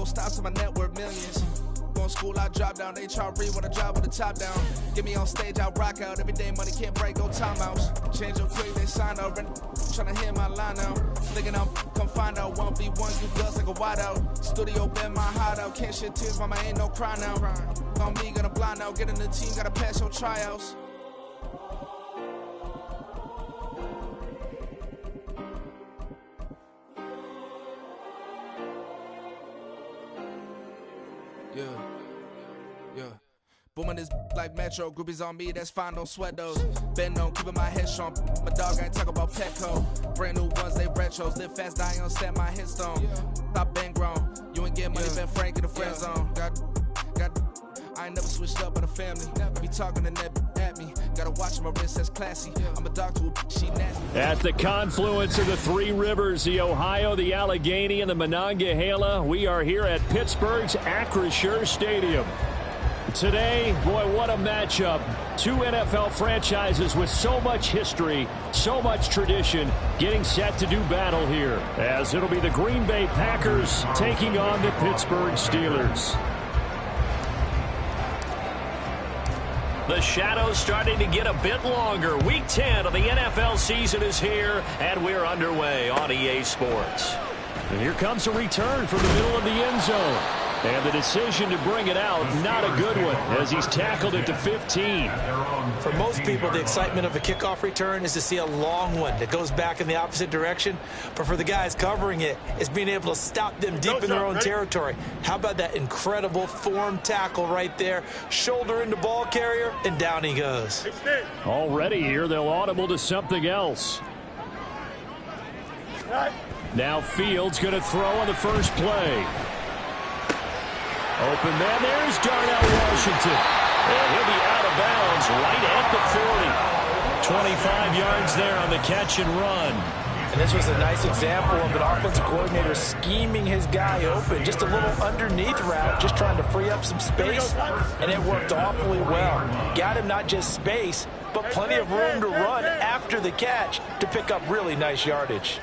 go stop to my net worth millions. Going school, I drop down. They try to read when I drop with the top down. Get me on stage, I rock out. Every day money can't break, go timeouts. Change up quick, they sign up. Tryna hear my line now. Thinking I'm come find out 1v1, you guts like a wideout. Studio been my hideout. Can't shed tears, mama ain't no cry now. On me, gonna blind out. Get in the team, gotta pass your tryouts. Yeah. Booming this like Metro, groupies on me, that's fine, don't sweat those. Bend on, keeping my head strong. My dog ain't talk about Petco. Brand new ones, they retros. Live fast, dying on set, my headstone. Stop been grown. You ain't get money, been Frank in the friend zone. I ain't never switched up on the family. Be talking to net at me. Gotta watch my wrist, that's classy. I'm a dog to a she nasty. At the confluence of the three rivers, the Ohio, the Allegheny, and the Monongahela, we are here at Pittsburgh's Acrisure Stadium. Today, boy, what a matchup. Two NFL franchises with so much history, so much tradition, getting set to do battle here, as it'll be the Green Bay Packers taking on the Pittsburgh Steelers. The shadows starting to get a bit longer. Week 10 of the NFL season is here, and we're underway on EA Sports. And here comes a return from the middle of the end zone. And the decision to bring it out, not a good one, as he's tackled it to 15. For most people, the excitement of a kickoff return is to see a long one that goes back in the opposite direction. But for the guys covering it, it's being able to stop them deep in their own territory. How about that incredible form tackle right there? Shoulder into ball carrier, and down he goes. Already here, they'll audible to something else. Now Fields going to throw on the first play. Open man, there's Darnell Washington. And he'll be out of bounds right at the 40. 25 yards there on the catch and run. And this was a nice example of an offensive coordinator scheming his guy open. Just a little underneath route, just trying to free up some space. And it worked awfully well. Got him not just space, but plenty of room to run after the catch to pick up really nice yardage.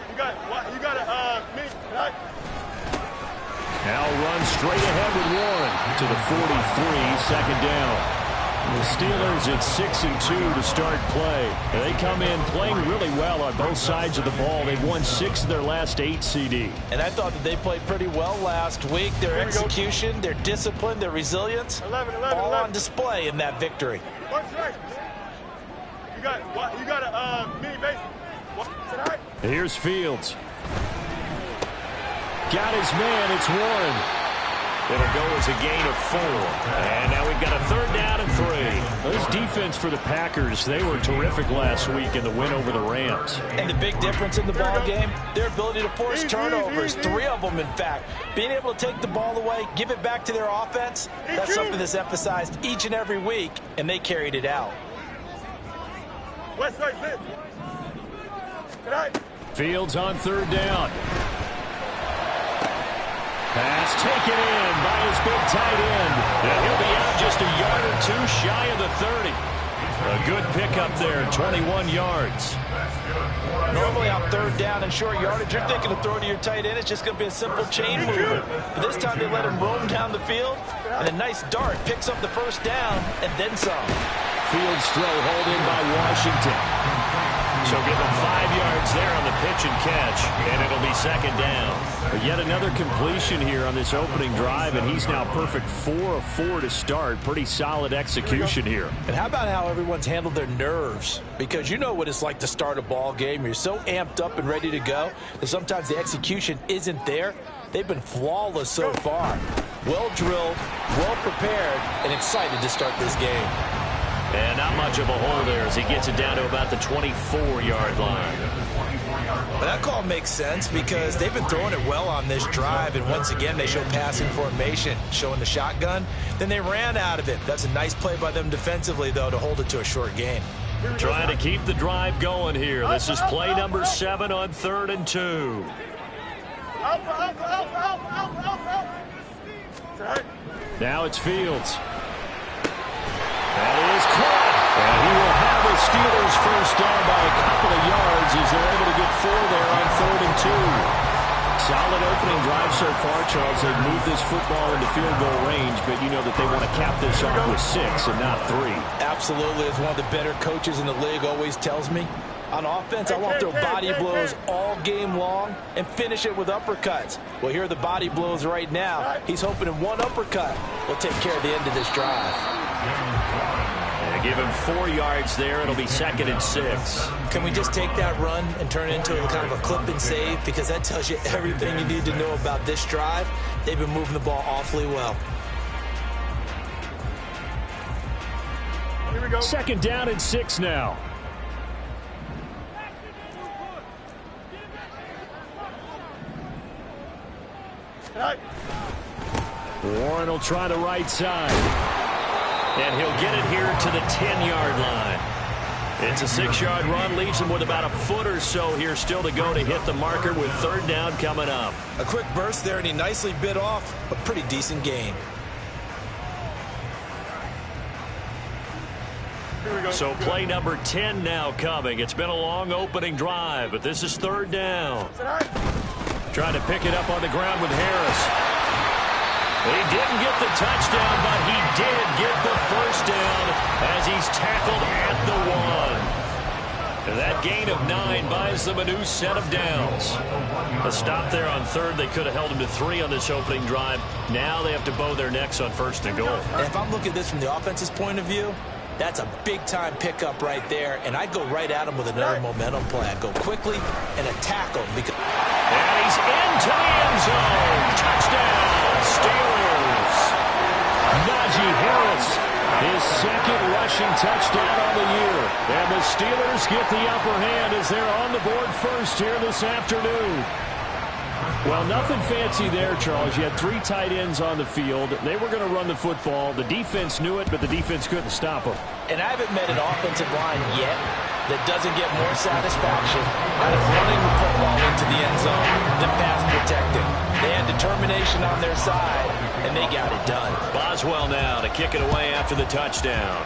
Now run straight ahead with Warren to the 43, second down. The Steelers at 6-2 to start play. They come in playing really well on both sides of the ball. They've won 6 of their last 8 CD. And I thought that they played pretty well last week. Their execution, their discipline, their resilience, all on display in that victory. You got a mini base. Here's Fields. Got his man, it's Warren. It'll go as a gain of 4. And now we've got a 3rd down and 3. This defense for the Packers, they were terrific last week in the win over the Rams. And the big difference in the ball game, their ability to force turnovers, 3 of them in fact. Being able to take the ball away, give it back to their offense, that's something that's emphasized each and every week, and they carried it out. Fields on 3rd down. Pass taken in by his big tight end. And he'll be out just a yard or 2 shy of the 30. A good pickup there, 21 yards. Normally on 3rd down and short yardage, you're thinking of throwing to your tight end. It's just going to be a simple chain mover. But this time they let him roam down the field. And a nice dart picks up the 1st down and then some. Fields throw hauled in by Washington. So give him 5 yards there on the pitch and catch, and it'll be 2nd down. But yet another completion here on this opening drive, and he's now perfect 4 of 4 to start. Pretty solid execution here. And how about how everyone's handled their nerves? Because you know what it's like to start a ball game. You're so amped up and ready to go that sometimes the execution isn't there. They've been flawless so far. Well drilled, well prepared, and excited to start this game. And not much of a hole there as he gets it down to about the 24-yard line. But that call makes sense because they've been throwing it well on this drive, and once again they show passing formation, showing the shotgun. Then they ran out of it. That's a nice play by them defensively, though, to hold it to a short gain. Trying to keep the drive going here. This is play number 7 on 3rd and 2. Now it's Fields. That is caught. And he will have the Steelers first down by a couple of yards as they're able to get 4 there on 3rd and 2. Solid opening drive so far, Charles. They've moved this football into field goal range, but you know that they want to cap this off with 6 and not 3. Absolutely. As one of the better coaches in the league always tells me, on offense, I want to throw body blows all game long and finish it with uppercuts. Well, here are the body blows right now. He's hoping in one uppercut will take care of the end of this drive. Yeah, give him 4 yards there. It'll be 2nd and 6. Can we just take that run and turn it into kind of a clip and save? Because that tells you everything you need to know about this drive. They've been moving the ball awfully well. Here we go. 2nd down and 6 now. Warren will try the right side. And he'll get it here to the 10-yard line. It's a 6-yard run, leaves him with about a foot or so here still to go to hit the marker with 3rd down coming up. A quick burst there, and he nicely bit off a pretty decent gain. So play number 10 now coming. It's been a long opening drive, but this is 3rd down. Trying to pick it up on the ground with Harris. He didn't get the touchdown, but he did get the 1st down as he's tackled at the 1. That gain of 9 buys them a new set of downs. A stop there on 3rd. They could have held him to 3 on this opening drive. Now they have to bow their necks on 1st and goal. And if I'm looking at this from the offense's point of view, that's a big-time pickup right there, and I'd go right at him with another momentum play. I'd go quickly and attack him. And he's into the end zone. Touchdown, Steelers. Najee Harris, his 2nd rushing touchdown on the year. And the Steelers get the upper hand as they're on the board first here this afternoon. Well, nothing fancy there, Charles. You had 3 tight ends on the field. They were going to run the football. The defense knew it, but the defense couldn't stop them. And I haven't met an offensive line yet that doesn't get more satisfaction out of running the football into the end zone than pass protecting. They had determination on their side, and they got it done. Boswell now to kick it away after the touchdown.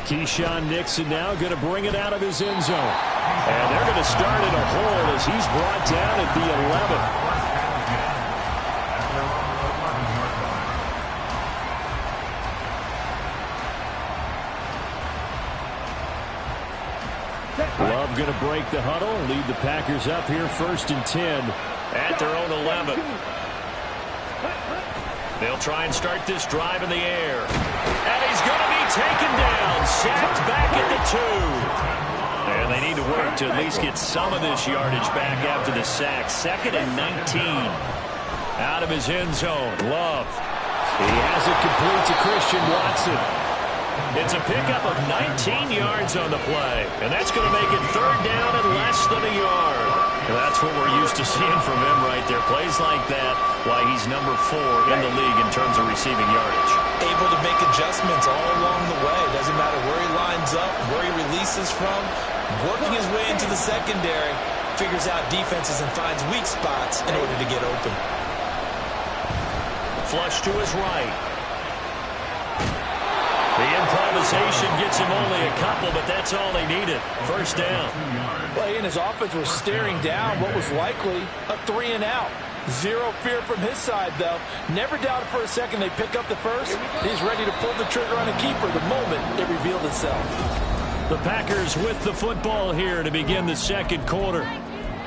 Keyshawn Nixon now going to bring it out of his end zone. And they're going to start in a hole as he's brought down at the 11. Love going to break the huddle, lead the Packers up here 1st and 10 at their own 11. They'll try and start this drive in the air. And he's going to be taken down, sacked back at the 2. And they need to work to at least get some of this yardage back after the sack. 2nd and 19. Out of his end zone, Love. He has it complete to Christian Watson. It's a pickup of 19 yards on the play. And that's going to make it 3rd down and less than a yard. That's what we're used to seeing from him right there. Plays like that, why he's number 4 in the league in terms of receiving yardage. Able to make adjustments all along the way. Doesn't matter where he lines up, where he releases from. Working his way into the secondary, figures out defenses and finds weak spots in order to get open. Flush to his right. The improvisation gets him only a couple, but that's all they needed. 1st down. Well, he and his offense were staring down what was likely a 3 and out. Zero fear from his side, though. Never doubted for a second they pick up the 1st. He's ready to pull the trigger on a keeper the moment it revealed itself. The Packers with the football here to begin the 2nd quarter,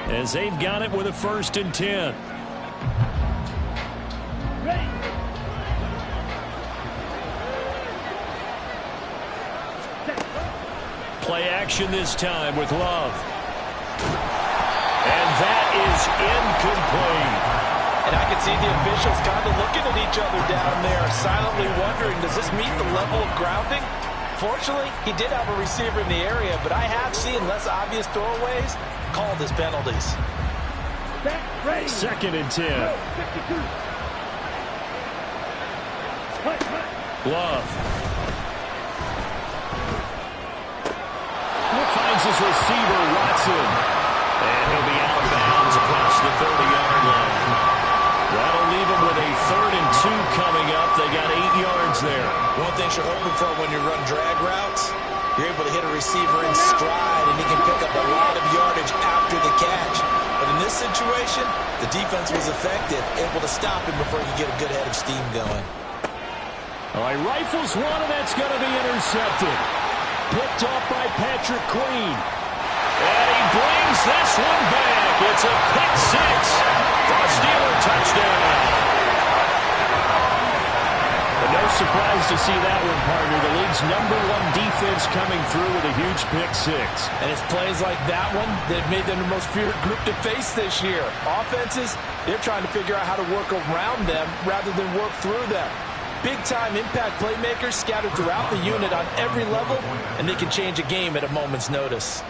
as they've got it with a 1st and 10. Play action this time with Love. And that is incomplete. And I can see the officials kind of looking at each other down there, silently wondering, does this meet the level of grounding? Fortunately, he did have a receiver in the area, but I have seen less obvious throwaways called as penalties. 2nd and 10. Love. Finds his receiver, Watson. And he'll be out of bounds across the 30-yard line. That'll leave him with a 3rd and 2 coming up. They got 8 yards there. One thing you're hoping for when you run drag routes, you're able to to hit a receiver in stride, and he can pick up a lot of yardage after the catch. But in this situation, the defense was effective, able to stop him before he could get a good head of steam going. All right, rifles one, and that's going to be intercepted. Picked off by Patrick Queen. And he brings this one back. It's a pick six for a Steeler touchdown. But no surprise to see that one, partner. The league's #1 defense coming through with a huge pick six. And it's plays like that one that made them the most feared group to face this year. Offenses, they're trying to figure out how to work around them rather than work through them. Big-time impact playmakers scattered throughout the unit on every level, and they can change a game at a moment's notice.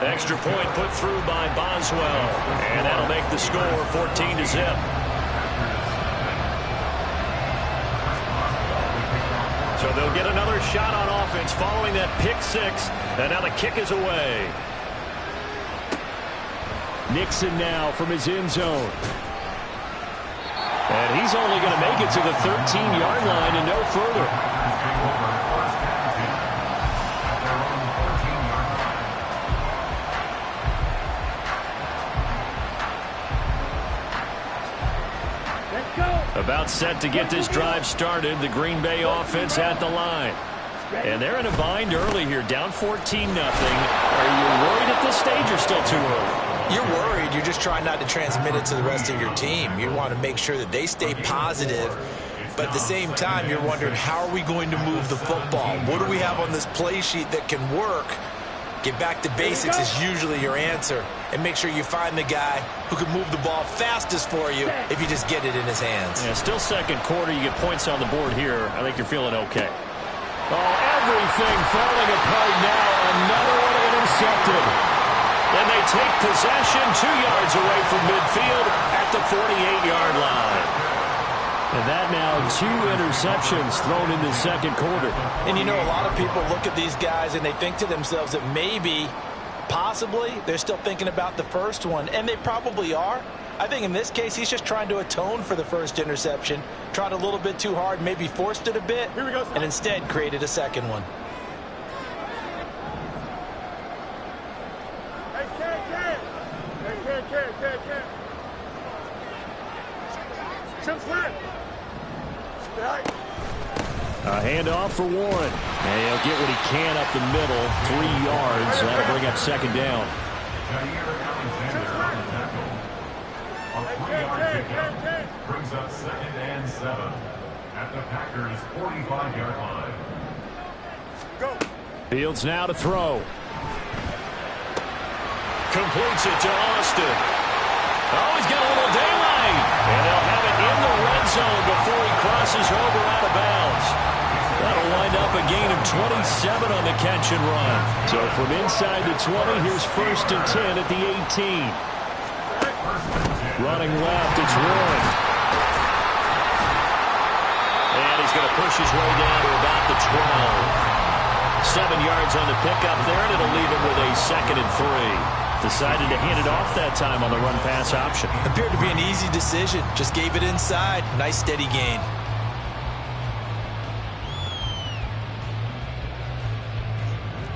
Extra point put through by Boswell. And that'll make the score 14-0. So they'll get another shot on offense following that pick six. And now the kick is away. Nixon now from his end zone. And he's only going to make it to the 13-yard line and no further. About set to get this drive started. The Green Bay offense at the line. And they're in a bind early here, down 14-0. Are you worried at this stage or still too early? You're worried. You're just trying not to transmit it to the rest of your team. You want to make sure that they stay positive. But at the same time, you're wondering, how are we going to move the football? What do we have on this play sheet that can work? Get back to basics is usually your answer. And make sure you find the guy who can move the ball fastest for you if you just get it in his hands. Yeah, still second quarter. You get points on the board here. I think you're feeling okay. Oh, everything falling apart now. Another one intercepted. And they take possession 2 yards away from midfield at the 48-yard line. And that now 2 interceptions thrown in the second quarter. And you know, a lot of people look at these guys and they think to themselves that maybe, possibly, they're still thinking about the first one. And they probably are. I think in this case, he's just trying to atone for the first interception. Tried a little bit too hard, maybe forced it a bit, and instead created a second one. A handoff for Warren. And he'll get what he can up the middle. 3 yards. That'll bring up second down. Brings up 2nd and 7 at the Packers' 45-yard line. Go. Fields now to throw. Completes it to Austin. Oh, he's got a little daylight. And they'll have it in the red zone before he crosses over out of bounds. That'll wind up a gain of 27 on the catch and run. So from inside the 20, here's 1st and 10 at the 18. Running left, it's Warren. And he's going to push his way down to about the 12. 7 yards on the pickup there, and it'll leave him with a 2nd and 3. Decided to hand it off that time on the run-pass option. Appeared to be an easy decision. Just gave it inside. Nice steady gain.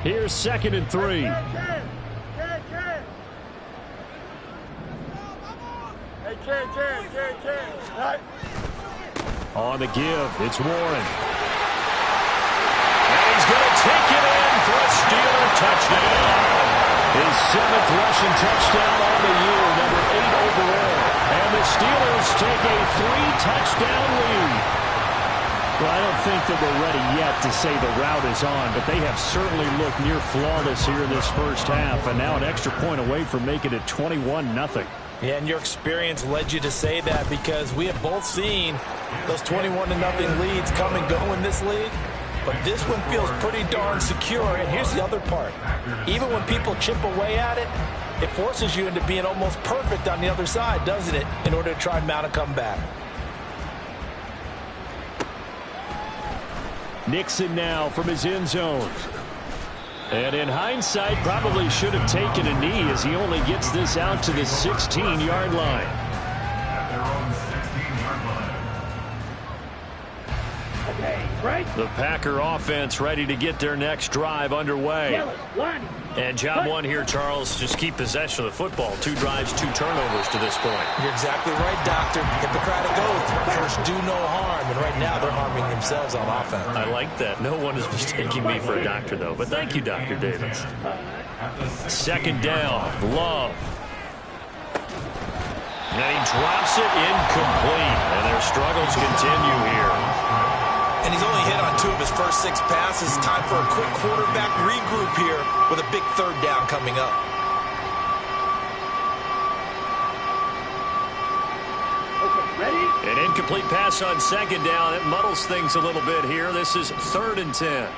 Here's 2nd and 3. On the give, it's Warren. And he's going to take it in for a Steeler touchdown. His 7th rushing touchdown on the year, number 8 overall. And the Steelers take a 3-touchdown lead. Well, I don't think that we're ready yet to say the route is on, but they have certainly looked near flawless here in this first half, and now an extra point away from making it 21-0. Yeah, and your experience led you to say that, because we have both seen those 21-0 leads come and go in this league. But this one feels pretty darn secure. And here's the other part. Even when people chip away at it, it forces you into being almost perfect on the other side, doesn't it, in order to try and mount a comeback. Nixon now from his end zone. And in hindsight, probably should have taken a knee as he only gets this out to the 16-yard line. At their own 16-yard line. Okay. The Packer offense ready to get their next drive underway. And job one here, Charles, just keep possession of the football. 2 drives, 2 turnovers to this point. You're exactly right, Doctor. Hippocratic oath. First, do no harm. And right now, they're harming themselves on offense. I like that. No one is mistaking me for a doctor, though. But thank you, Dr. Davis. 2nd down, Love. And he drops it incomplete. And their struggles continue here. And he's only hit on 2 of his first 6 passes. Time for a quick quarterback regroup here with a big 3rd down coming up. Okay, ready? An incomplete pass on 2nd down. It muddles things a little bit here. This is 3rd and 10.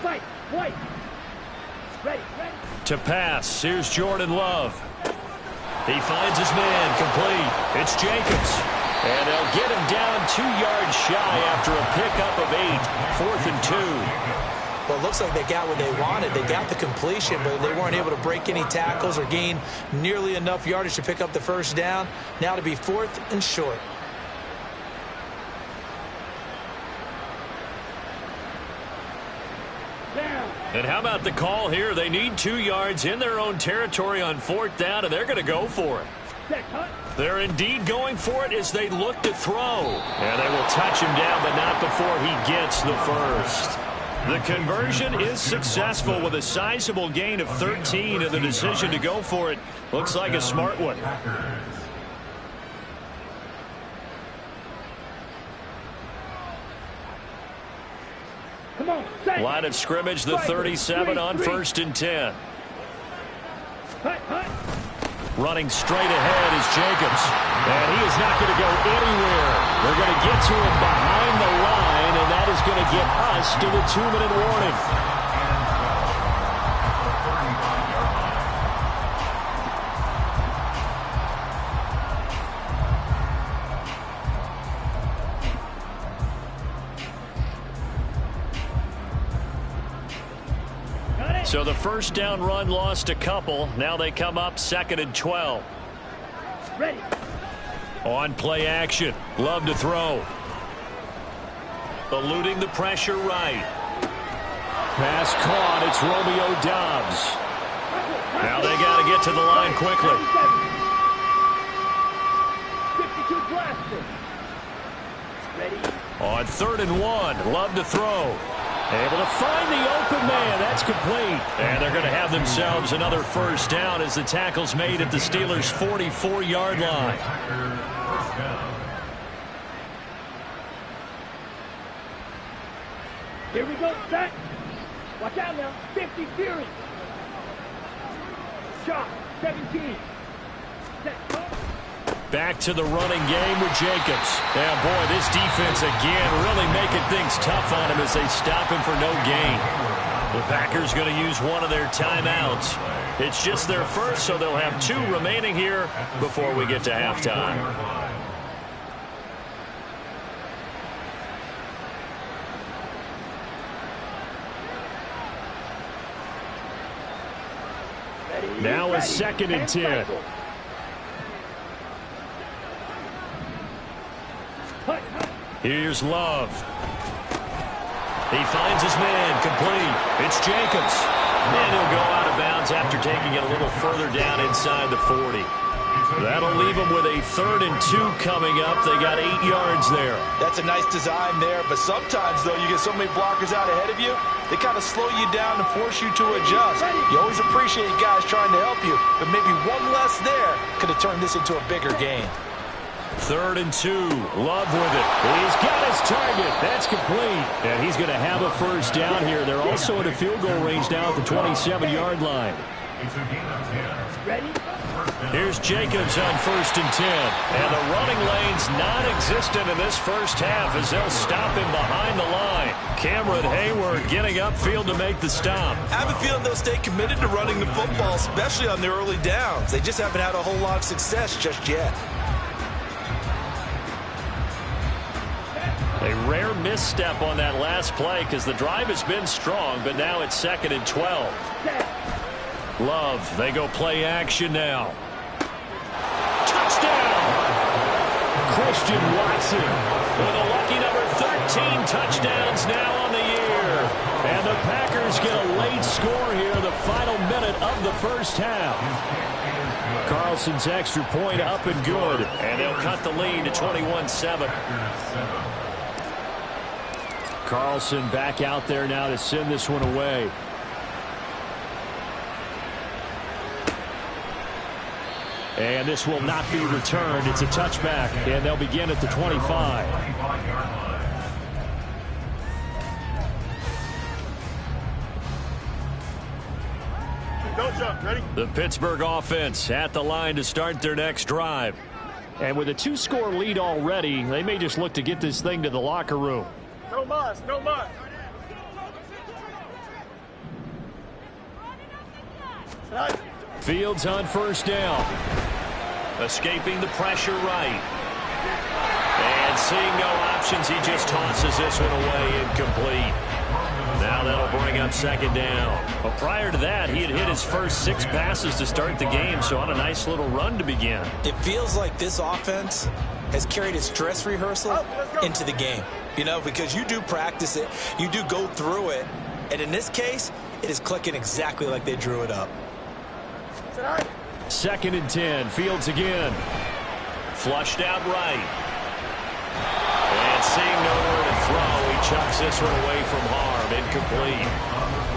Fight. Ready. To pass. Here's Jordan Love. He finds his man complete. It's Jacobs. And they'll get him down 2 yards shy after a pickup of 8. 4th and 2. Well, it looks like they got what they wanted. They got the completion, but they weren't able to break any tackles or gain nearly enough yardage to pick up the 1st down. Now to be 4th and short. And how about the call here? They need 2 yards in their own territory on 4th down, and they're going to go for it. They're indeed going for it as they look to throw. And they will touch him down, but not before he gets the 1st. The conversion is successful with a sizable gain of 13, and the decision to go for it looks like a smart one. Come on, line of scrimmage, the 37 on 1st and 10. Running straight ahead is Jacobs. And he is not going to go anywhere. They're going to get to him behind the line, and that is going to get us to the 2-minute warning. So the 1st down run lost a couple. Now they come up 2nd and 12. Ready. On play action. Love to throw. Eluding the pressure right. Pass caught. It's Romeo Doubs. Now they got to get to the line quickly. 52 blasted. Ready. On 3rd and 1. Love to throw. Able to find the open man. That's complete. And they're going to have themselves another 1st down as the tackle's made at the Steelers' 44-yard line. Here we go, set. Watch out now. 50 Fury. Shot. 17. Set. Back to the running game with Jacobs. Yeah, boy, this defense again really making things tough on him as they stop him for no gain. The Packers going to use one of their timeouts. It's just their first, so they'll have 2 remaining here before we get to halftime. Now a 2nd and 10. Here's Love. He finds his man complete. It's Jacobs. And he'll go out of bounds after taking it a little further down inside the 40. That'll leave them with a 3rd and 2 coming up. They got 8 yards there. That's a nice design there, but sometimes, though, you get so many blockers out ahead of you, they kind of slow you down and force you to adjust. You always appreciate guys trying to help you, but maybe one less there could have turned this into a bigger game. 3rd and 2. Love with it. He's got his target. That's complete. And he's going to have a 1st down here. They're also in a field goal range now at the 27-yard line. Ready. Here's Jacobs on 1st and 10. And the running lane's non-existent in this first half as they'll stop him behind the line. Cameron Hayward getting upfield to make the stop. I have a feeling they'll stay committed to running the football, especially on their early downs. They just haven't had a whole lot of success just yet. A rare misstep on that last play because the drive has been strong, but now it's 2nd and 12. Love, they go play action now. Touchdown! Christian Watson with a lucky number 13 touchdowns now on the year. And the Packers get a late score here in the final minute of the first half. Carlson's extra point up and good. And they'll cut the lead to 21-7. Carlson back out there now to send this one away. And this will not be returned. It's a touchback, and they'll begin at the 25. Don't jump. Ready? The Pittsburgh offense at the line to start their next drive. And with a 2-score lead already, they may just look to get this thing to the locker room. No mas, no mas. Fields on first down. Escaping the pressure right. And seeing no options, he just tosses this one away, incomplete. Now that'll bring up second down. Well, prior to that, he had hit his first 6 passes to start the game, so on a nice little run to begin. It feels like this offense has carried its dress rehearsal into the game. You know, because you do practice it, you do go through it, and in this case, it is clicking exactly like they drew it up. Second and 10, Fields again. Flushed out right. And seeing nowhere to throw, he chucks this one away from harm, incomplete.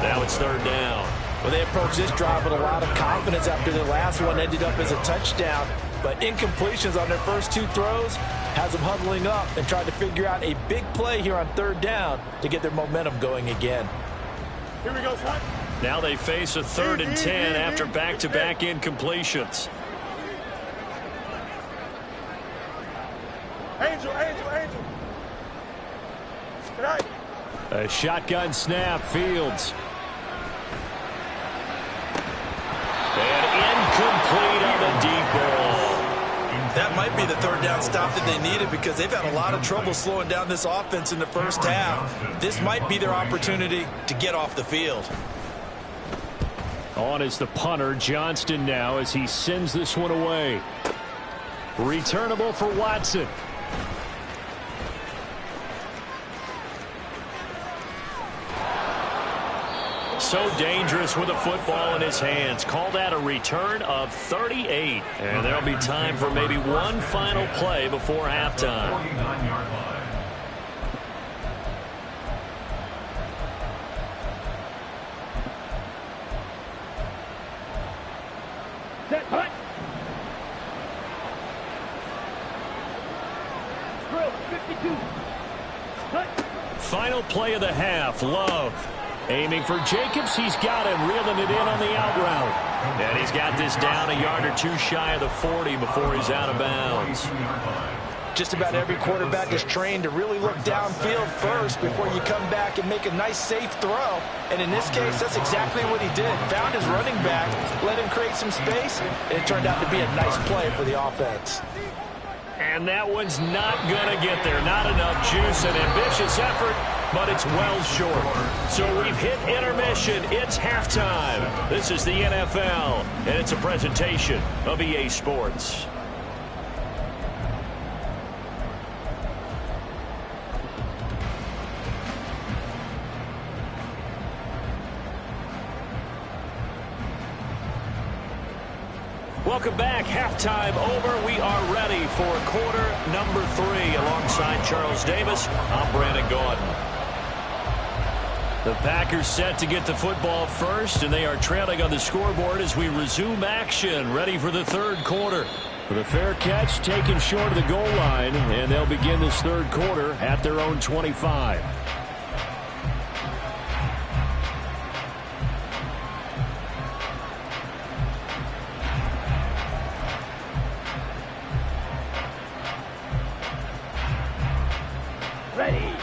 Now it's third down. Well, they approached this drive with a lot of confidence after their last one ended up as a touchdown. But incompletions on their first 2 throws has them huddling up and trying to figure out a big play here on third down to get their momentum going again. Here we go, son. Now they face a 3rd and 10 after back-to-back incompletions. Angel, angel, angel. Right. A shotgun snap, Fields. And incomplete on the deep ball. That might be the third down stop that they needed because they've had a lot of trouble slowing down this offense in the first half. This might be their opportunity to get off the field. On is the punter, Johnston, now as he sends this one away. Returnable for Watson. So dangerous with a football in his hands. Call that a return of 38. And there'll be time for maybe one final play before halftime. 49-yard line. Set, punt. Drill, 52. Punt. Final play of the half, Love. Aiming for Jacobs, he's got him, reeling it in on the out route. And he's got this down a yard or 2 shy of the 40 before he's out of bounds. Just about every quarterback is trained to really look downfield first before you come back and make a nice, safe throw. And in this case, that's exactly what he did. Found his running back, let him create some space, and it turned out to be a nice play for the offense. And that one's not going to get there. Not enough juice, an ambitious effort, but it's well short. So we've hit intermission. It's halftime. This is the NFL, and it's a presentation of EA Sports. Welcome back. Halftime over. We are ready for quarter number 3. Alongside Charles Davis, I'm Brandon Gaudin. The Packers set to get the football first, and they are trailing on the scoreboard as we resume action, ready for the third quarter. With a fair catch taken short of the goal line, and they'll begin this third quarter at their own 25.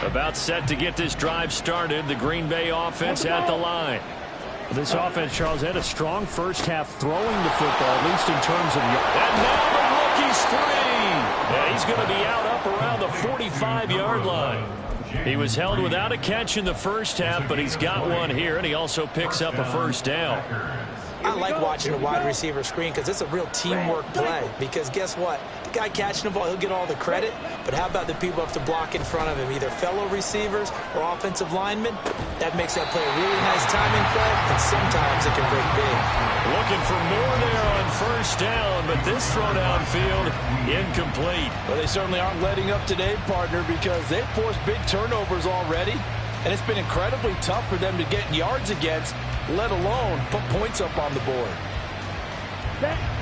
About set to get this drive started. The Green Bay offense at the line. This offense, Charles, had a strong first half throwing the football, at least in terms of... And now the rookie's free. And he's going to be out up around the 45-yard line. He was held without a catch in the first half, but he's got one here, and he also picks up a first down. I like watching the wide receiver screen because it's a real teamwork play. Because guess what? The guy catching the ball, he'll get all the credit. But how about the people who have to block in front of him, either fellow receivers or offensive linemen? That makes that play a really nice timing play, and sometimes it can break big. Looking for more there on first down, but this throw downfield incomplete. Well, they certainly aren't letting up today, partner, because they've forced big turnovers already. And it's been incredibly tough for them to get yards against, let alone put points up on the board.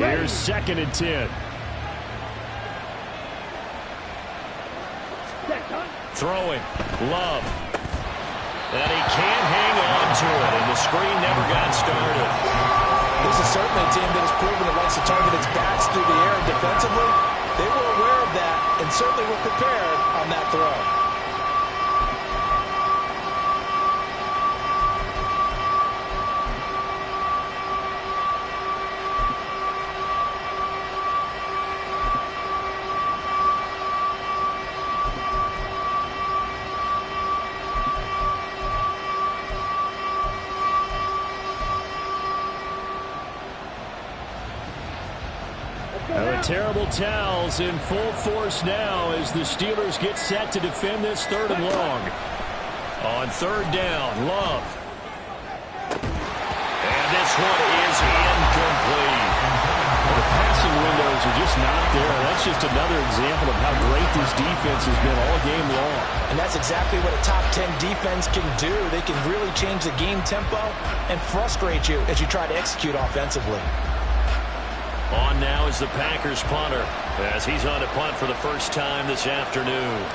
Here's 2nd and 10. Throwing. Love. And he can't hang on to it, and the screen never got started. This is certainly a team that has proven it likes to target its backs through the air, and defensively, they were aware of that and certainly were prepared on that throw. Terrible towels in full force now as the Steelers get set to defend this 3rd and long. On 3rd down, Love. And this one is incomplete. The passing windows are just not there. That's just another example of how great this defense has been all game long. And that's exactly what a top 10 defense can do. They can really change the game tempo and frustrate you as you try to execute offensively. On now is the Packers punter as he's on to punt for the first time this afternoon.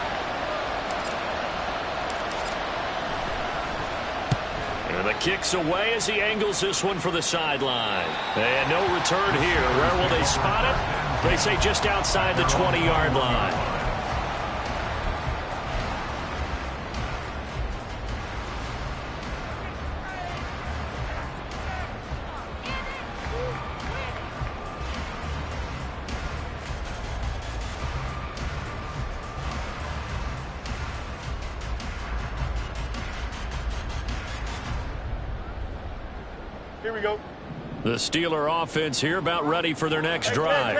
And the kick's away as he angles this one for the sideline. And no return here. Where will they spot it? They say just outside the 20-yard line. Here we go. The Steeler offense here about ready for their next drive.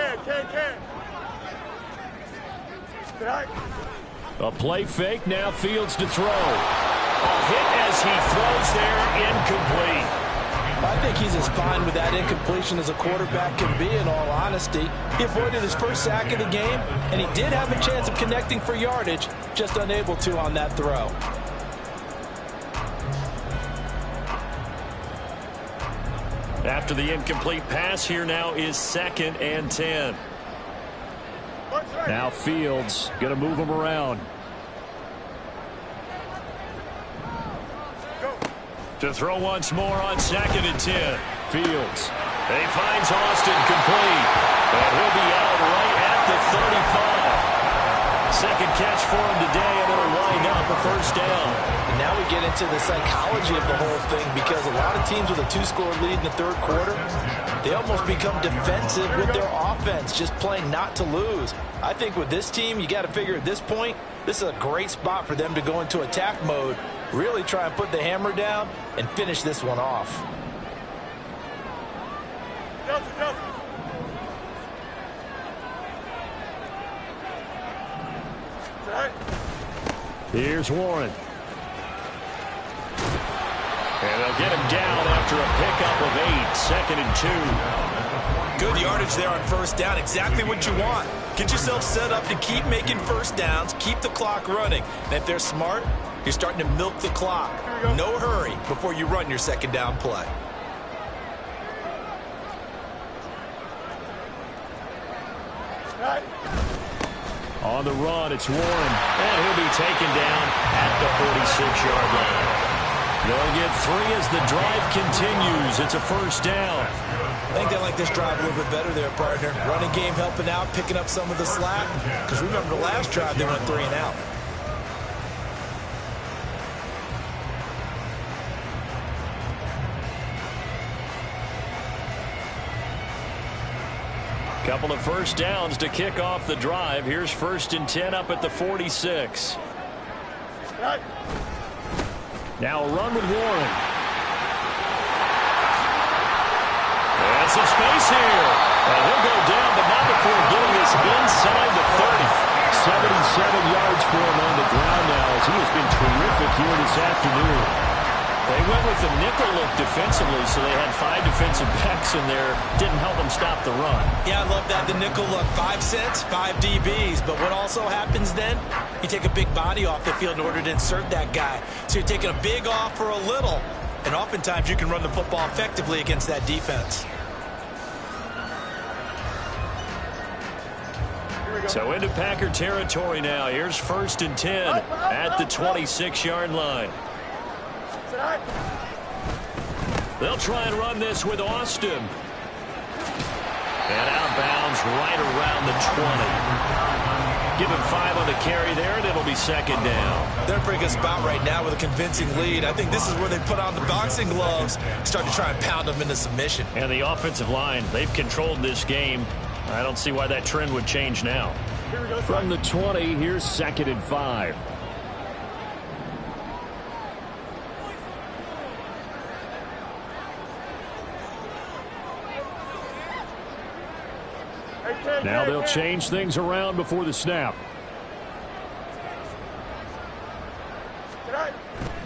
A play fake, now Fields to throw. A hit as he throws there, incomplete. I think he's as fine with that incompletion as a quarterback can be, in all honesty. He avoided his first sack of the game, and he did have a chance of connecting for yardage, just unable to on that throw. After the incomplete pass, here now is 2nd and 10. Now Fields going to move him around. To throw once more on 2nd and 10. Fields. He finds Austin complete. And he'll be out right at the 35. Second catch for him today, and it'll wind up a first down. And now we get into the psychology of the whole thing, because a lot of teams with a 2-score lead in the 3rd quarter, they almost become defensive with their offense, just playing not to lose. I think with this team, you got to figure at this point, this is a great spot for them to go into attack mode, really try and put the hammer down and finish this one off. Here's Warren. And they'll get him down after a pickup of 8, 2nd and 2. Good yardage there on first down, exactly what you want. Get yourself set up to keep making first downs, keep the clock running. And if they're smart, you're starting to milk the clock. No hurry before you run your 2nd down play. On the run, it's Warren. And he'll be taken down at the 46-yard line. They'll get 3 as the drive continues. It's a first down. I think they like this drive a little bit better there, partner. Running game helping out, picking up some of the slack. Because remember the last drive, they went 3 and out. Couple of first downs to kick off the drive. Here's 1st and 10 up at the 46. Now a run with Warren. some space here. And he'll go down, but not before getting this inside the 30. 77 yards for him on the ground now as he has been terrific here this afternoon. They went with the nickel look defensively, so they had 5 defensive backs in there. Didn't help them stop the run. Yeah, I love that, the nickel look. 5 sets, 5 DBs. But what also happens then, you take a big body off the field in order to insert that guy. So you're taking a big off for a little. And oftentimes you can run the football effectively against that defense. So into Packer territory now. Here's 1st and 10 at the 26-yard line. They'll try and run this with Austin. And out of bounds right around the 20. Give him 5 on the carry there, and it'll be 2nd down. They're in a pretty good spot right now with a convincing lead. I think this is where they put on the boxing gloves, start to try and pound them into submission. And the offensive line, they've controlled this game. I don't see why that trend would change now. From the 20, here's 2nd and 5. Now they'll change things around before the snap.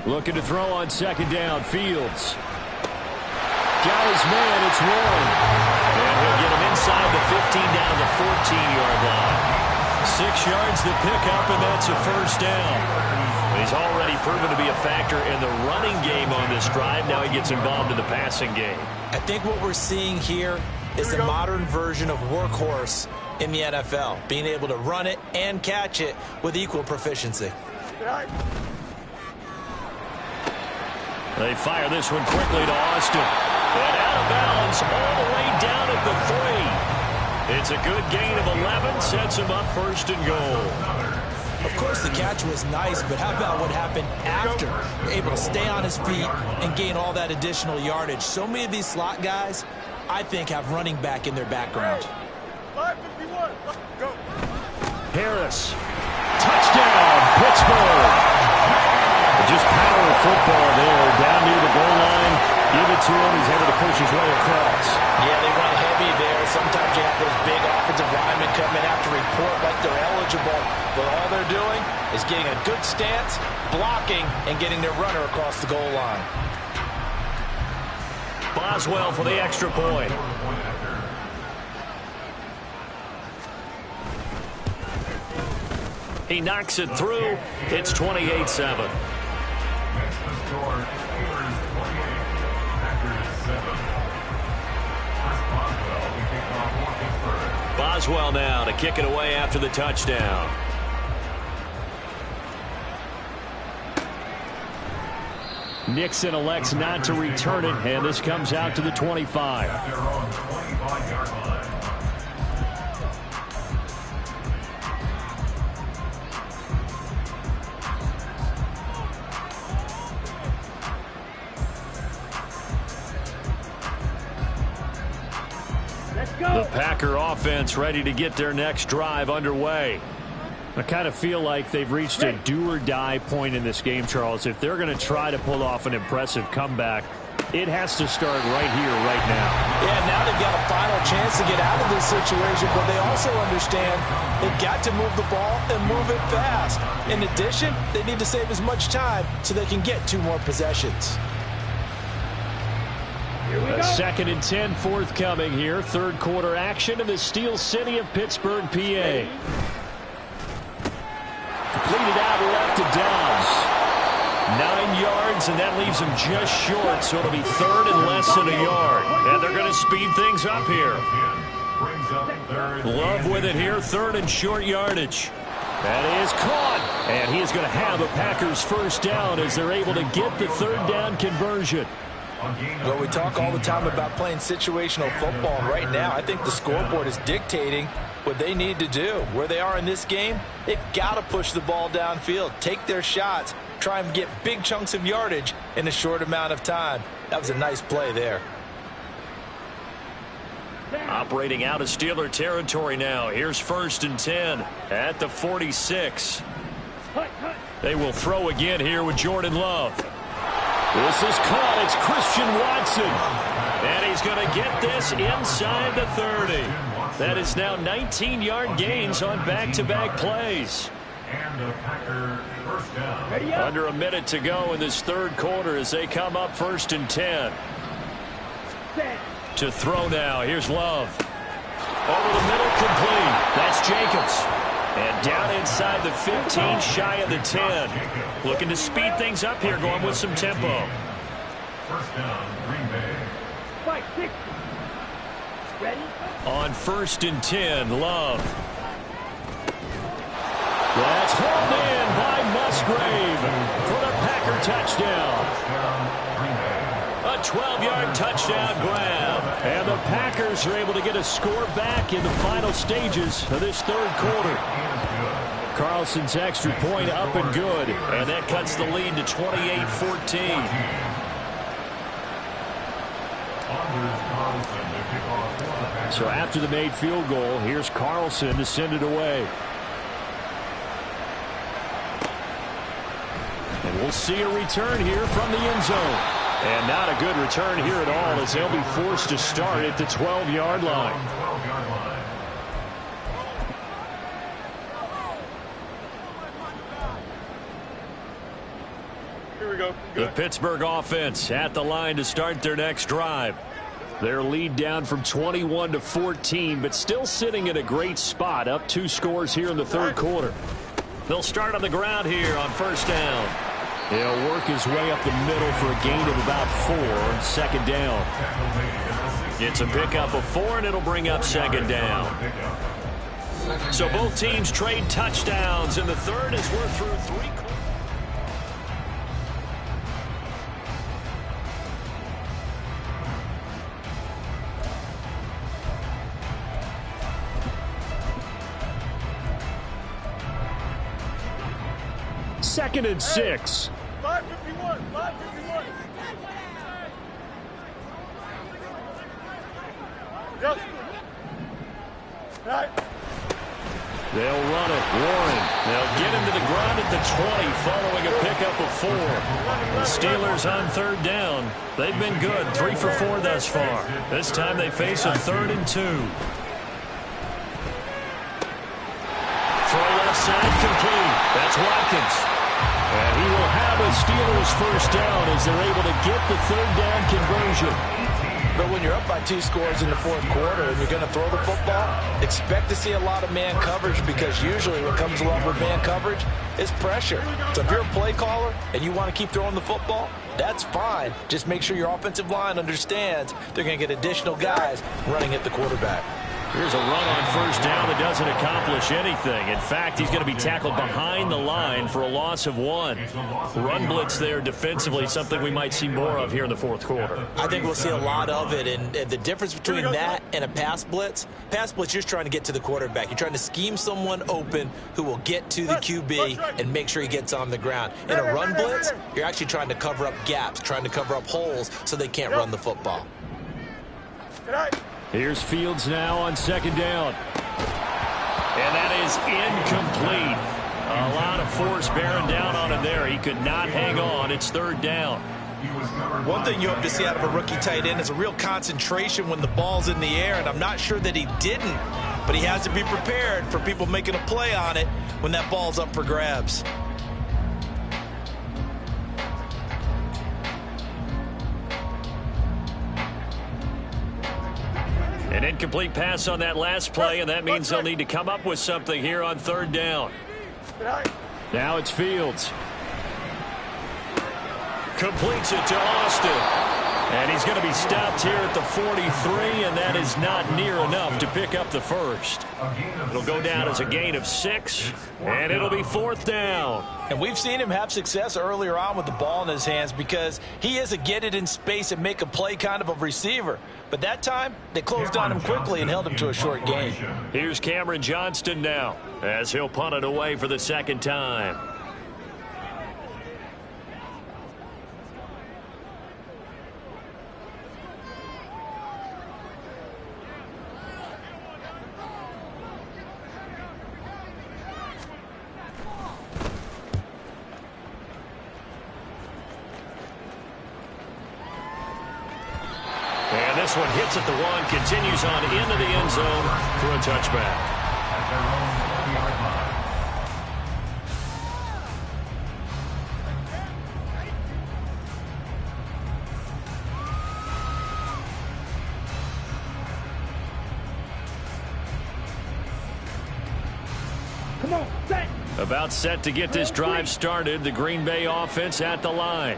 Looking to throw on 2nd down. Fields. Got his man. It's Warren. And he'll get him inside the 15 down the 14-yard line. 6 yards to pick up, and that's a 1st down. He's already proven to be a factor in the running game on this drive. Now he gets involved in the passing game. I think what we're seeing here is the modern version of workhorse in the NFL, being able to run it and catch it with equal proficiency. They fire this one quickly to Austin. And out of bounds all the way down at the 3. It's a good gain of 11, sets him up 1st and goal. Of course, the catch was nice, but how about what happened after? Able to stay on his feet and gain all that additional yardage. So many of these slot guys, I think, have running back in their background. 551. Go. Harris. Touchdown, Pittsburgh. Just power football there, down near the goal line. Give it to him. He's able to push his way across. Yeah, they run heavy there. Sometimes you have those big offensive linemen come in after report like they're eligible. But all they're doing is getting a good stance, blocking, and getting their runner across the goal line. Boswell for the extra point. He knocks it through. It's 28-7. Boswell now to kick it away after the touchdown. Nixon elects not to return it, and this comes out to the 25. The Packer offense ready to get their next drive underway. I kind of feel like they've reached a do-or-die point in this game, Charles. If they're going to try to pull off an impressive comeback, it has to start right here, right now. Yeah, now they've got a final chance to get out of this situation, but they also understand they've got to move the ball and move it fast. In addition, they need to save as much time so they can get 2 more possessions. A 2nd and 10 forthcoming here. 3rd quarter action in the Steel City of Pittsburgh, PA. Completed out left to Dobbs. 9 yards, and that leaves him just short, so it'll be 3rd and less than a yard. And they're going to speed things up here. Love with it here, 3rd and short yardage. That is caught. And he is going to have a Packers 1st down as they're able to get the 3rd down conversion. Well, we talk all the time about playing situational football, and right now I think the scoreboard is dictating what they need to do. Where they are in this game, they've got to push the ball downfield, take their shots, try and get big chunks of yardage in a short amount of time. That was a nice play there. Operating out of Steeler territory now. Here's 1st and 10 at the 46. They will throw again here with Jordan Love. This is caught. It's Christian Watson. And he he's going to get this inside the 30. That is now 19-yard gains on back-to-back plays. And a Packer first down. Under a minute to go in this third quarter as they come up 1st and 10. To throw now. Here's Love. Over the middle, complete. That's Jacobs. And down inside the 15, shy of the 10. Looking to speed things up here, going with some tempo. First down, Green Bay. Ready? On 1st and 10, Love. That's hauled in by Musgrave for the Packer touchdown. A 12-yard touchdown grab. And the Packers are able to get a score back in the final stages of this third quarter. Carlson's extra point up and good. And that cuts the lead to 28-14. So after the made field goal, here's Carlson to send it away. And we'll see a return here from the end zone. And not a good return here at all as they'll be forced to start at the 12-yard line. Here we go. The Pittsburgh offense at the line to start their next drive. Their lead down from 21 to 14, but still sitting in a great spot, up 2 scores here in the third quarter. They'll start on the ground here on first down. He'll work his way up the middle for a gain of about 4 on second down. It's a pickup of 4, and it'll bring up second down. So both teams trade touchdowns in the third as we're through 3 quarters. Second and 6. 551. 551. Yes. Right. They'll run it. Warren. They'll get him to the ground at the 20 following a pickup of 4. The Steelers on third down. They've been good. 3 for 4 thus far. This time they face a 3rd and 2. Throw left side complete. That's Watkins. And he will have a Steelers first down as they're able to get the 3rd down conversion. But when you're up by 2 scores in the fourth quarter and you're going to throw the football, expect to see a lot of man coverage because usually what comes along with man coverage is pressure. So if you're a play caller and you want to keep throwing the football, that's fine. Just make sure your offensive line understands they're going to get additional guys running at the quarterback. Here's a run on first down that doesn't accomplish anything. In fact, he's going to be tackled behind the line for a loss of 1. Run blitz there defensively, something we might see more of here in the fourth quarter. I think we'll see a lot of it, and the difference between that and a pass blitz, you're just trying to get to the quarterback. You're trying to scheme someone open who will get to the QB and make sure he gets on the ground. In a run blitz, you're actually trying to cover up gaps, trying to cover up holes so they can't run the football. Here's Fields now on second down. And that is incomplete. A lot of force bearing down on him there. He could not hang on. It's 3rd down. One thing you hope to see out of a rookie tight end is a real concentration when the ball's in the air, and I'm not sure that he didn't, but he has to be prepared for people making a play on it when that ball's up for grabs. An incomplete pass on that last play, and that means they'll need to come up with something here on 3rd down. Now it's Fields. Completes it to Austin. And he's going to be stopped here at the 43, and that is not near enough to pick up the first. It'll go down as a gain of 6, and it'll be 4th down. And we've seen him have success earlier on with the ball in his hands because he is a get it in space and make a play kind of a receiver. But that time, they closed on him quickly and held him to a short gain. Here's Cameron Johnston now as he'll punt it away for the 2nd time. this one hits at the 1, continues on into the end zone for a touchback. At their own 20-yard line. About set to get this drive started. The Green Bay offense at the line.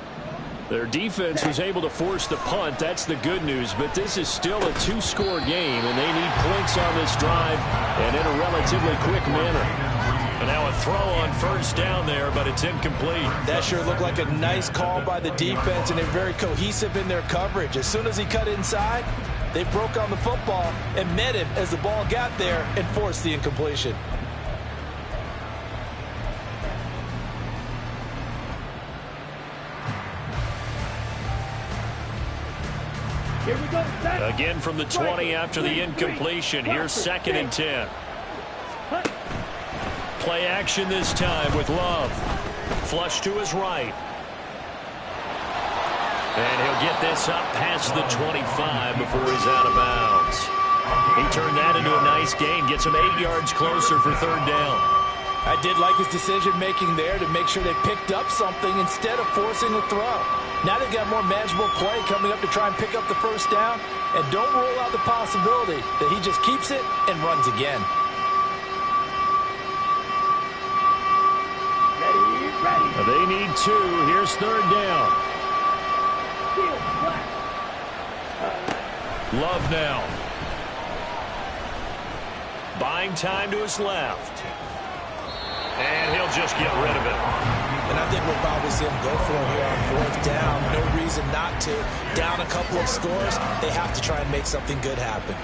Their defense was able to force the punt. That's the good news. But this is still a 2-score game, and they need points on this drive and in a relatively quick manner. And now a throw on first down there, but it's incomplete. That sure looked like a nice call by the defense, and they're very cohesive in their coverage. As soon as he cut inside, they broke on the football and met him as the ball got there and forced the incompletion. Again from the 20 after the incompletion. Here's 2nd and 10. Play action this time with Love. Flush to his right. And he'll get this up past the 25 before he's out of bounds. He turned that into a nice gain. Gets him 8 yards closer for 3rd down. I did like his decision-making there to make sure they picked up something instead of forcing the throw. Now they've got more manageable play coming up to try and pick up the first down. And don't rule out the possibility that he just keeps it and runs again. They need 2. Here's 3rd down. Love now. Buying time to his left. And he'll just get rid of it. And I think we'll probably see him go for it here on 4th down. No reason not to. Down a couple of scores, they have to try and make something good happen.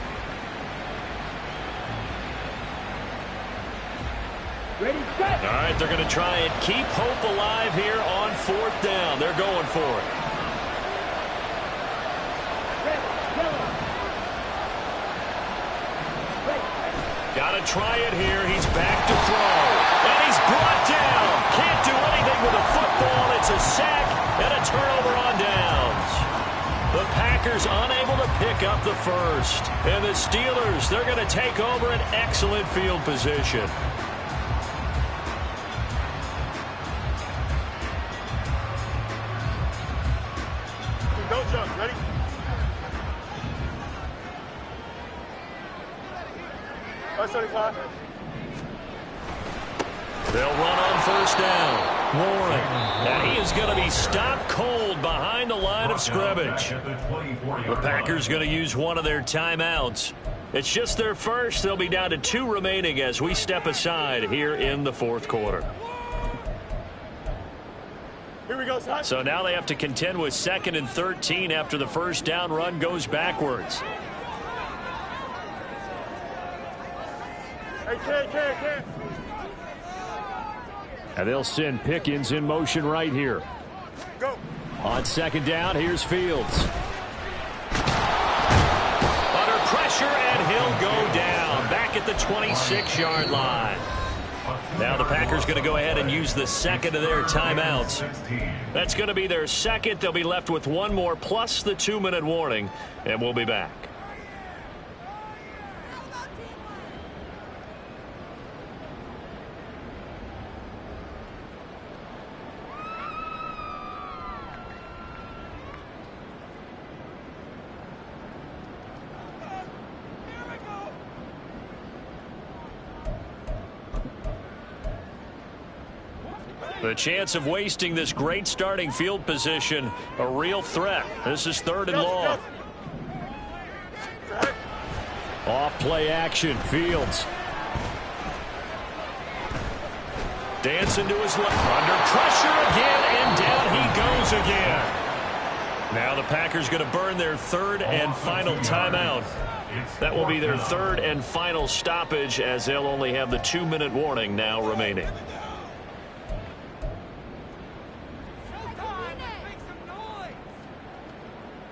All right, they're going to try and keep hope alive here on 4th down. They're going for it. Got to try it here. He's back to throw. And he's brought down. Can't do anything with a football. It's a sack and a turnover on downs. The Packers unable to pick up the first. And the Steelers, they're going to take over an excellent field position. Go, Chuck. Ready? They'll run on first down. Warren. And he is going to be stopped cold behind the line of scrimmage. The Packers going to use one of their timeouts. It's just their first. They'll be down to 2 remaining as we step aside here in the 4th quarter. Here we go, son. So now they have to contend with 2nd and 13 after the first down run goes backwards. Hey, kid. And they'll send Pickens in motion right here. Go. On 2nd down, here's Fields. Under pressure, and he'll go down. Back at the 26-yard line. Now the Packers going to go ahead and use the 2nd of their timeouts. That's going to be their 2nd. They'll be left with 1 more plus the 2-minute warning, and we'll be back. The chance of wasting this great starting field position, a real threat. This is 3rd and long. Off play action, Fields. Dancing to his left. Under pressure again, and down he goes again. Now the Packers going to burn their 3rd and final timeout. That will be their 3rd and final stoppage, as they'll only have the 2-minute warning now remaining.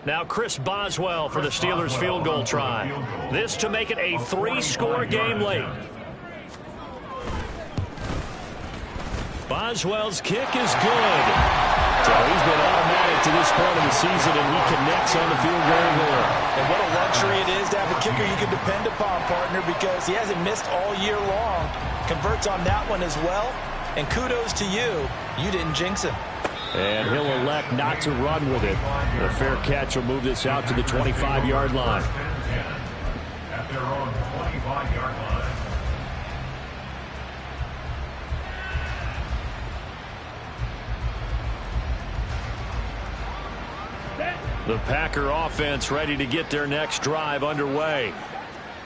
Now Chris Boswell for the Steelers field goal try. This to make it a 3-score game late. Boswell's kick is good. So he's been automatic get to this point of the season, and he connects on the field goal there. And what a luxury it is to have a kicker you can depend upon, partner, because he hasn't missed all year long. Converts on that one as well. And kudos to you. You didn't jinx him. And he'll elect not to run with it. The fair catch will move this out to the 25-yard line. At their own 25-yard line. The Packer offense ready to get their next drive underway.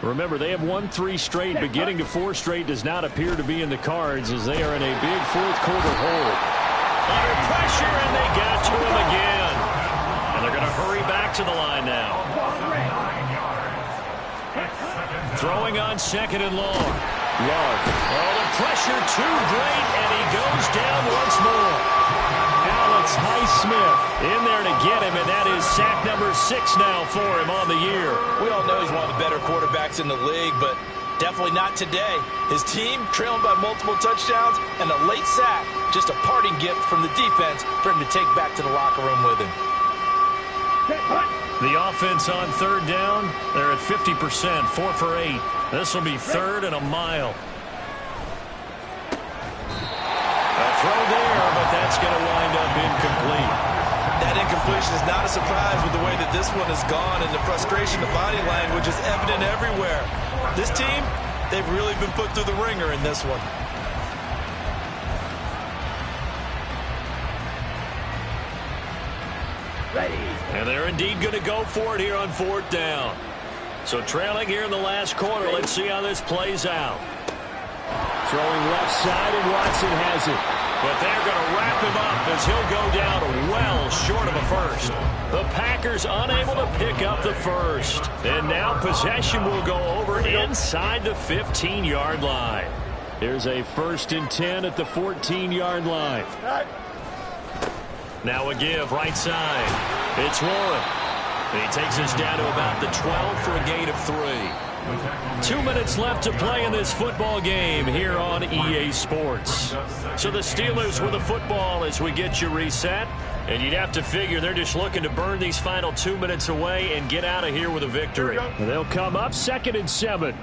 Remember, they have won 3 straight, but getting to 4 straight does not appear to be in the cards as they are in a big fourth-quarter hole. Under pressure, and they got to him again. And they're going to hurry back to the line now. Throwing on 2nd and long. Love. Oh, the pressure too great, and he goes down once more. Alex Highsmith in there to get him, and that is sack number 6 now for him on the year. We all know he's one of the better quarterbacks in the league, but definitely not today. His team trailing by multiple touchdowns and a late sack. Just a parting gift from the defense for him to take back to the locker room with him. The offense on 3rd down, they're at 50%, 4 for 8. This will be 3rd and a mile. A throw there, but that's going to wind up incomplete. That incompletion is not a surprise with the way that this one has gone, and the frustration, the body language is evident everywhere. This team, they've really been put through the ringer in this one. And they're indeed going to go for it here on 4th down. So trailing here in the last quarter. Let's see how this plays out. Throwing left side, and Watson has it. But they're going to wrap him up as he'll go down well short of a first. The Packers unable to pick up the first. And now possession will go over inside the 15-yard line. There's a 1st and 10 at the 14-yard line. Now a give right side. It's Warren. And he takes us down to about the 12 for a gain of 3. 2 minutes left to play in this football game here on EA Sports. So the Steelers with the football as we get you reset. And you'd have to figure they're just looking to burn these final 2 minutes away and get out of here with a victory. They'll come up 2nd and 7.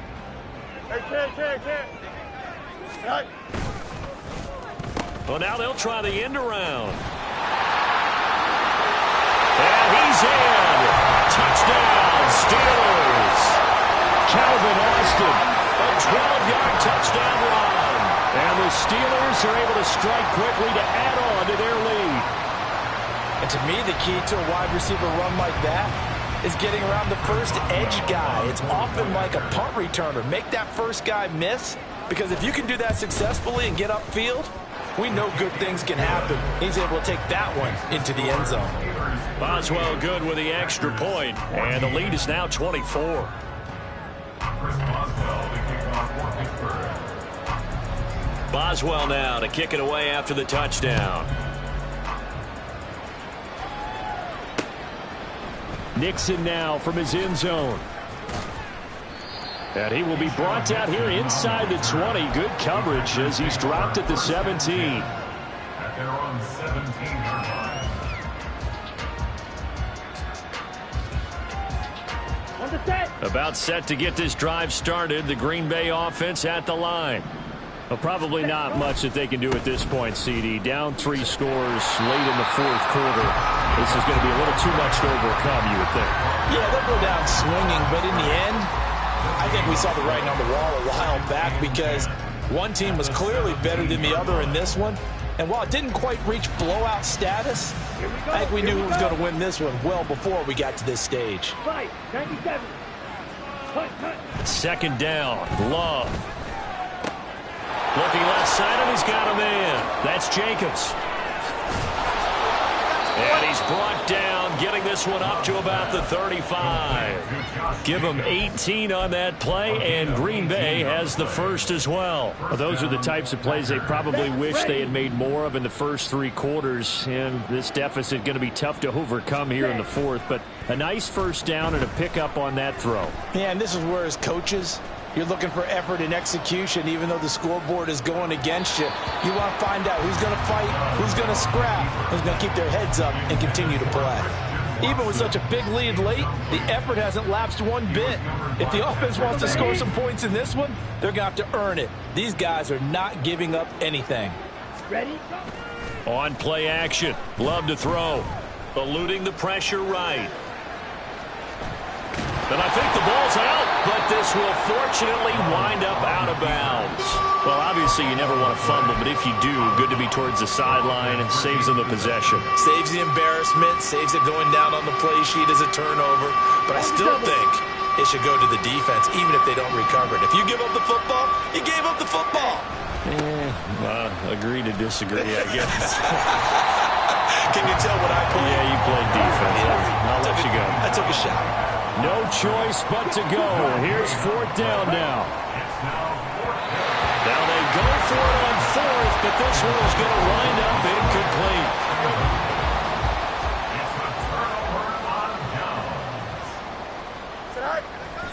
Well, now they'll try the end around. And he's in. Touchdown, Steelers. Calvin Austin, a 12-yard touchdown run. And the Steelers are able to strike quickly to add on to their lead. And to me, the key to a wide receiver run like that is getting around the first edge guy. It's often like a punt returner. Make that first guy miss, because if you can do that successfully and get upfield, we know good things can happen. He's able to take that one into the end zone. Boswell good with the extra point, and the lead is now 24. Boswell now to kick it away after the touchdown. Nixon now from his end zone. And he will be brought down here inside the 20. Good coverage as he's dropped at the 17. At their own 17-yard line. About set to get this drive started. The Green Bay offense at the line. Well, probably not much that they can do at this point, CD. Down 3 scores late in the 4th quarter. This is going to be a little too much to overcome, you would think. Yeah, they'll go down swinging, but in the end, I think we saw the writing on the wall a while back, because one team was clearly better than the other in this one. And while it didn't quite reach blowout status, I think we knew who was going to win this one well before we got to this stage. 2nd down, Love. Looking left side, and he's got a man. That's Jacobs. And he's brought down, getting this one up to about the 35. Give him 18 on that play, and Green Bay has the first as well. Those are the types of plays they probably wish they had made more of in the first 3 quarters, and this deficit going to be tough to overcome here in the 4th, but a nice first down and a pickup on that throw. Yeah, and this is where his coaches You're looking for effort and execution, even though the scoreboard is going against you. You want to find out who's going to fight, who's going to scrap, who's going to keep their heads up and continue to play. Even with such a big lead late, the effort hasn't lapsed one bit. If the offense wants to score some points in this one, they're going to have to earn it. These guys are not giving up anything. Ready? On play action. Love to throw. Eluding the pressure right. And I think the ball's out, but this will fortunately wind up out of bounds. Well, obviously you never want to fumble, but if you do, good to be towards the sideline. Saves them the possession. Saves the embarrassment, saves it going down on the play sheet as a turnover. But I still think it should go to the defense, even if they don't recover it. If you give up the football, you gave up the football. Agree to disagree, I guess. Can you tell what I played? Yeah, you played defense. Yeah. I'll let you go. I took a shot. No choice but to go. Here's 4th down now. Now they go for it on 4th, but this one is going to wind up incomplete.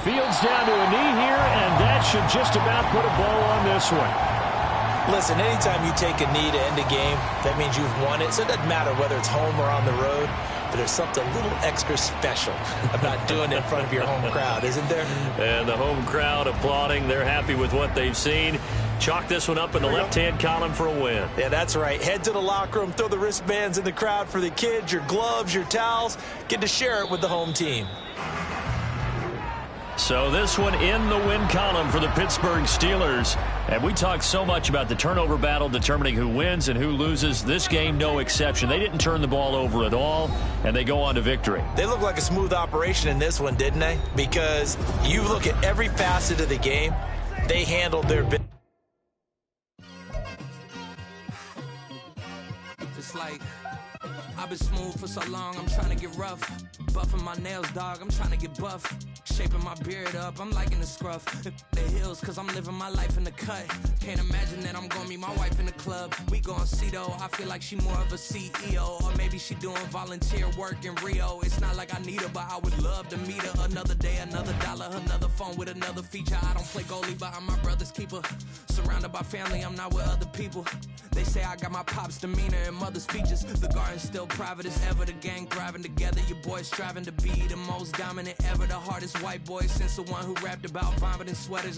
Fields down to a knee here, and that should just about put a bow on this one. Listen, anytime you take a knee to end a game, that means you've won it. So it doesn't matter whether it's home or on the road, but there's something a little extra special about doing it in front of your home crowd, isn't there? And the home crowd applauding. They're happy with what they've seen. Chalk this one up in the left-hand column for a win. Yeah, that's right. Head to the locker room, throw the wristbands in the crowd for the kids, your gloves, your towels. Get to share it with the home team. So this one in the win column for the Pittsburgh Steelers. And we talked so much about the turnover battle determining who wins and who loses. This game, no exception. They didn't turn the ball over at all, and they go on to victory. They look like a smooth operation in this one, didn't they? Because you look at every facet of the game, they handled their business. It's like I've been smooth for so long, I'm trying to get rough. Buffing my nails, dog, I'm trying to get buff. Shaping my beard up, I'm liking the scruff. The hills, cause I'm living my life in the cut. Can't imagine that I'm gonna meet my wife in the club. We gon' see though, I feel like she more of a CEO. Or maybe she doing volunteer work in Rio. It's not like I need her, but I would love to meet her. Another day, another dollar, another phone with another feature. I don't play goalie, but I'm my brother's keeper. Surrounded by family, I'm not with other people. They say I got my pop's demeanor and mother's speeches. The garden's still private as ever, the gang thriving together. Your boys striving to be the most dominant ever. The hardest white boy since the one who rapped about vomiting sweaters.